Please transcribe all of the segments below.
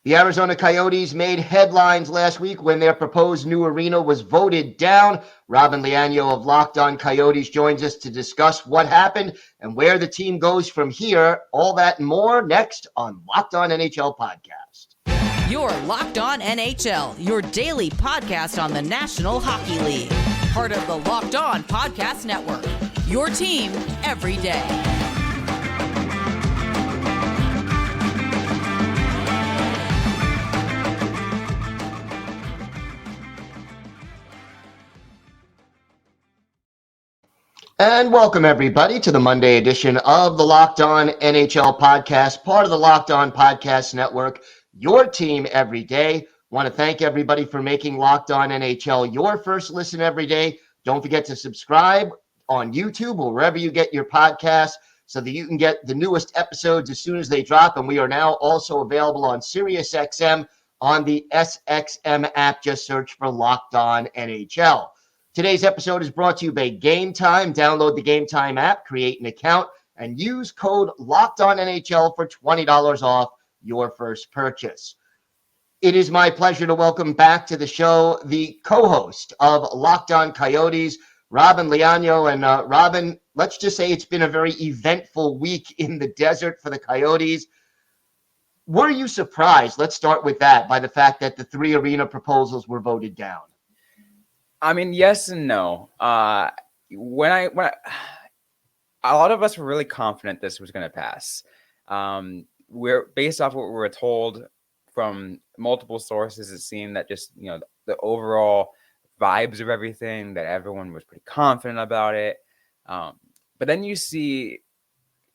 The Arizona Coyotes made headlines last week when their proposed new arena was voted down. Robyn Leano of Locked On Coyotes joins us to discuss what happened and where the team goes from here. All that and more next on Locked On NHL Podcast. You're Locked On NHL, your daily podcast on the National Hockey League. Part of the Locked On Podcast Network, your team every day. And welcome, everybody, to the Monday edition of the Locked On NHL Podcast, part of the Locked On Podcast Network, your team every day. Want to thank everybody for making Locked On NHL your first listen every day. Don't forget to subscribe on YouTube or wherever you get your podcasts so that you can get the newest episodes as soon as they drop. And we are now also available on SiriusXM on the SXM app. Just search for Locked On NHL. Today's episode is brought to you by Gametime. Download the Gametime app, create an account, and use code LOCKEDONNHL for $20 off your first purchase. It is my pleasure to welcome back to the show the co-host of Locked On Coyotes, Robyn Leano. And Robyn, let's just say it's been a very eventful week in the desert for the Coyotes. Were you surprised, let's start with that, by the fact that the three arena proposals were voted down? I mean, yes and no. When a lot of us were really confident this was going to pass. We're based off what we were told from multiple sources. It seemed that just the overall vibes of everything, that everyone was pretty confident about it. But then you see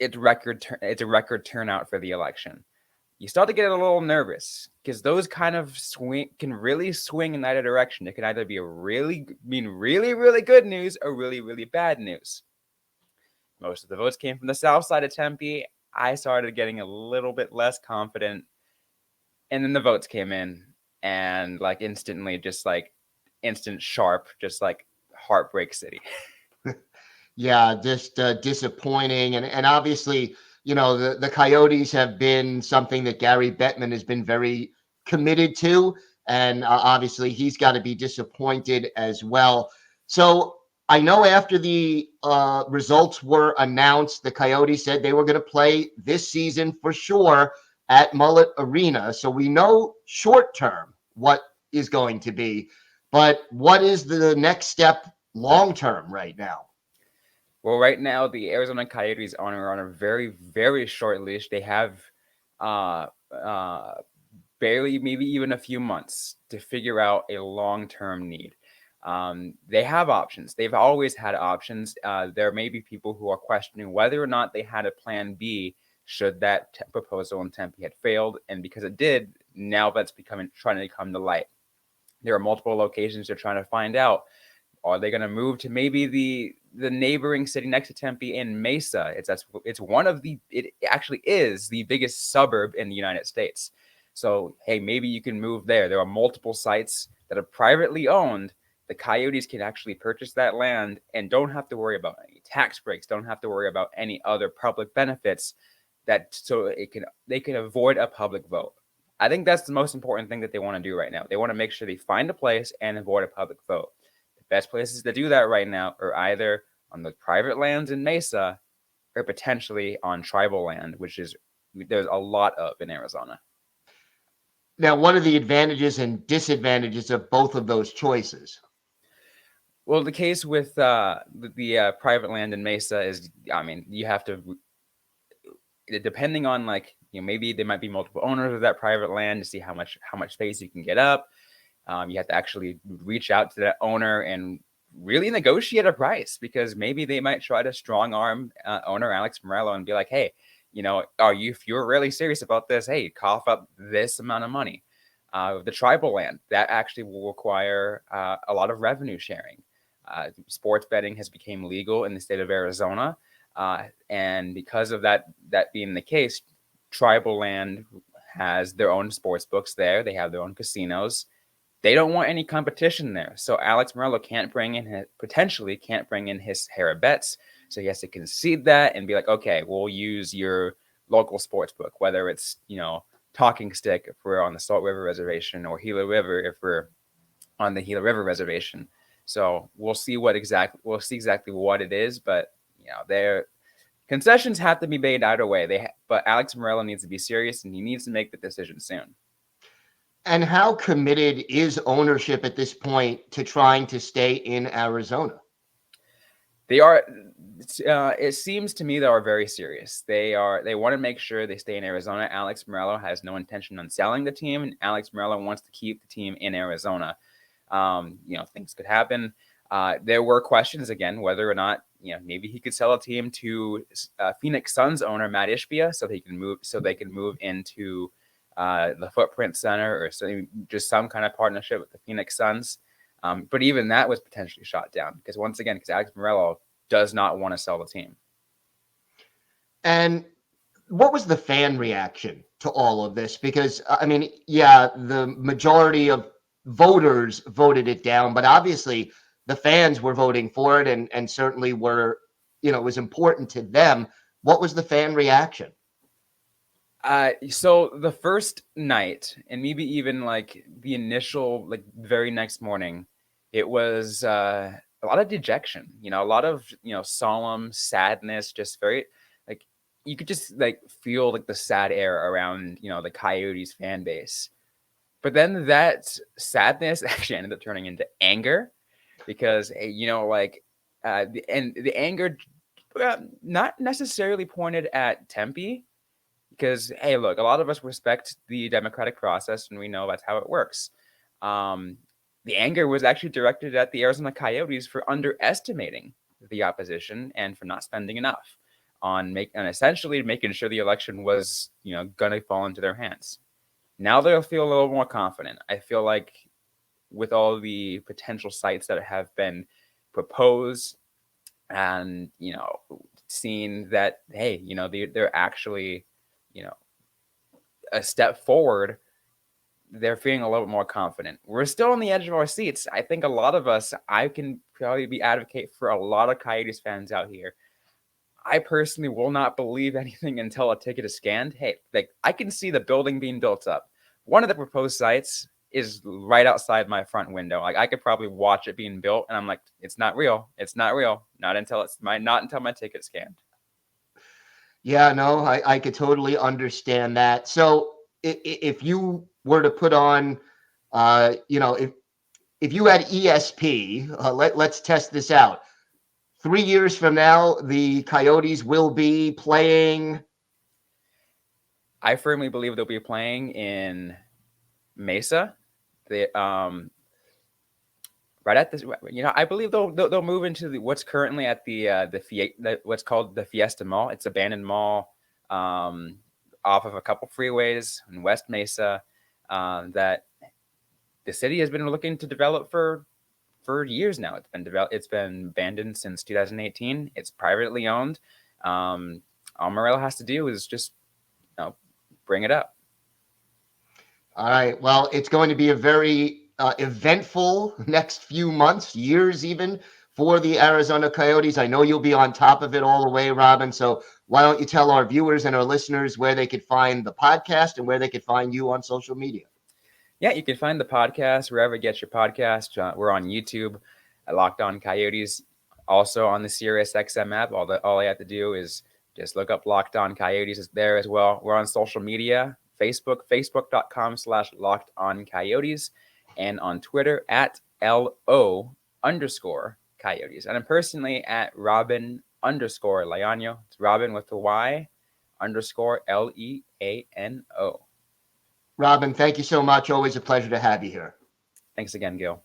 it's a record turnout for the election. You start to get a little nervous because those kind of can really swing in either direction. It can either be really good news or really, really bad news. Most of the votes came from the south side of Tempe. I started getting a little bit less confident. And then the votes came in and instantly, instant sharp, just like Heartbreak City. Yeah, just disappointing. And obviously, the Coyotes have been something that Gary Bettman has been very committed to. And obviously, he's got to be disappointed as well. So I know after the results were announced, the Coyotes said they were going to play this season for sure at Mullet Arena. So we know short term what is going to be. But what is the next step long term right now? Well, right now, the Arizona Coyotes are on a very, very short leash. They have barely, maybe even a few months to figure out a long-term need. They have options. They've always had options. There may be people who are questioning whether or not they had a plan B should that proposal in Tempe had failed. And because it did, now that's trying to come to light. There are multiple locations they're trying to find out. Are they going to move to maybe the neighboring city next to Tempe in Mesa? It actually is the biggest suburb in the United States. So, hey, maybe you can move there. There are multiple sites that are privately owned. The Coyotes can actually purchase that land and don't have to worry about any tax breaks, don't have to worry about any other public benefits they can avoid a public vote. I think that's the most important thing that they want to do right now. They want to make sure they find a place and avoid a public vote. Best places to do that right now are either on the private lands in Mesa or potentially on tribal land, there's a lot of in Arizona. Now, what are the advantages and disadvantages of both of those choices? Well, the case with the private land in Mesa is, you have to, depending on maybe there might be multiple owners of that private land to see how much space you can get up. You have to actually reach out to that owner and really negotiate a price, because maybe they might try to strong arm owner Alex Morello and be like, hey, if you're really serious about this, hey, cough up this amount of money. The tribal land, that actually will require a lot of revenue sharing. Sports betting has become legal in the state of Arizona. And because of that being the case, tribal land has their own sports books there. They have their own casinos. They don't want any competition there. So Alex Morello potentially can't bring in his Hera bets. So he has to concede that and be like, okay, we'll use your local sports book, whether it's, talking stick if we're on the Salt River Reservation, or Gila River if we're on the Gila River Reservation. So we'll see exactly what it is, but their concessions have to be made either way. But Alex Morello needs to be serious, and he needs to make the decision soon. And how committed is ownership at this point to trying to stay in Arizona? They are. It seems to me they are very serious. They want to make sure they stay in Arizona. Alex Morello has no intention on selling the team, and Alex Morello wants to keep the team in Arizona. Things could happen. There were questions again whether or not maybe he could sell a team to Phoenix Suns owner Matt Ishbia so they can move into the Footprint Center, or just some kind of partnership with the Phoenix Suns. But even that was potentially shot down because Alex Morello does not want to sell the team. And what was the fan reaction to all of this? Because, the majority of voters voted it down, but obviously the fans were voting for it and certainly were, it was important to them. What was the fan reaction? So the first night, and maybe even like the initial, very next morning, it was a lot of dejection, a lot of, solemn sadness, just very, you could just feel the sad air around, the Coyotes fan base. But then that sadness actually ended up turning into anger because, the anger not necessarily pointed at Tempe. Because, hey, look, a lot of us respect the democratic process, and we know that's how it works. The anger was actually directed at the Arizona Coyotes for underestimating the opposition and for not spending enough on essentially making sure the election was, going to fall into their hands. Now they'll feel a little more confident. I feel like with all the potential sites that have been proposed and, seeing that, hey, they're actually a step forward, they're feeling a little bit more confident. We're still on the edge of our seats. I think a lot of us, I can probably be advocate for a lot of Coyotes fans out here. I personally will not believe anything until a ticket is scanned. Hey, I can see the building being built up. One of the proposed sites is right outside my front window. I could probably watch it being built, and I'm like, it's not real. It's not real. Not until my ticket's scanned. Yeah, no, I could totally understand that. So if you were to put on, if you had ESP, let's test this out. 3 years from now, the Coyotes will be playing. I firmly believe they'll be playing in Mesa. Right at this, I believe they'll move into what's currently at what's called the Fiesta Mall. It's an abandoned mall off of a couple freeways in West Mesa that the city has been looking to develop for years now. It's been abandoned since 2018. It's privately owned. All Morello has to do is just bring it up. All right. Well, it's going to be a very eventful next few months, years even, for the Arizona Coyotes. I know you'll be on top of it all the way, Robyn. So why don't you tell our viewers and our listeners where they could find the podcast and where they could find you on social media? Yeah, you can find the podcast wherever you get your podcast. We're on YouTube at Locked On Coyotes, also on the SiriusXM app. All I have to do is just look up Locked On Coyotes. It's there as well. We're on social media, facebook.com/LockedOnCoyotes, and on Twitter at LO_Coyotes. And I'm personally at Robyn_Leano. It's Robyn with the Y _LEANO. Robyn, thank you so much. Always a pleasure to have you here. Thanks again, Gil.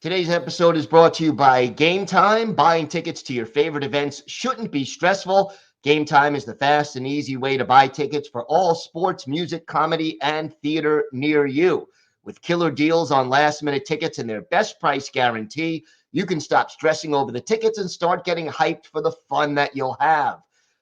Today's episode is brought to you by Gametime. Buying tickets to your favorite events shouldn't be stressful. Gametime is the fast and easy way to buy tickets for all sports, music, comedy, and theater near you. With killer deals on last-minute tickets and their best price guarantee, you can stop stressing over the tickets and start getting hyped for the fun that you'll have.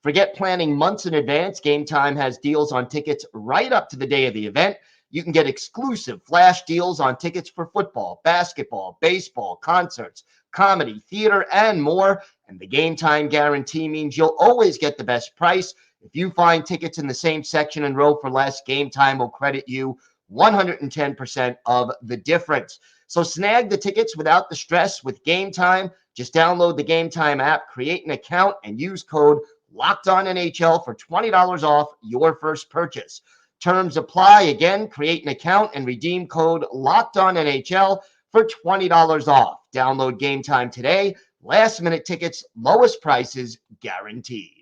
Forget planning months in advance. Gametime has deals on tickets right up to the day of the event. You can get exclusive flash deals on tickets for football, basketball, baseball, concerts, comedy, theater, and more. And the Gametime guarantee means you'll always get the best price. If you find tickets in the same section and row for less, Gametime will credit you 110% of the difference. So snag the tickets without the stress with Gametime. Just download the Gametime app, create an account, and use code LOCKEDONNHL for $20 off your first purchase. Terms apply. Again, create an account and redeem code LOCKEDONNHL for $20 off. Download Gametime today. Last minute tickets, lowest prices guaranteed.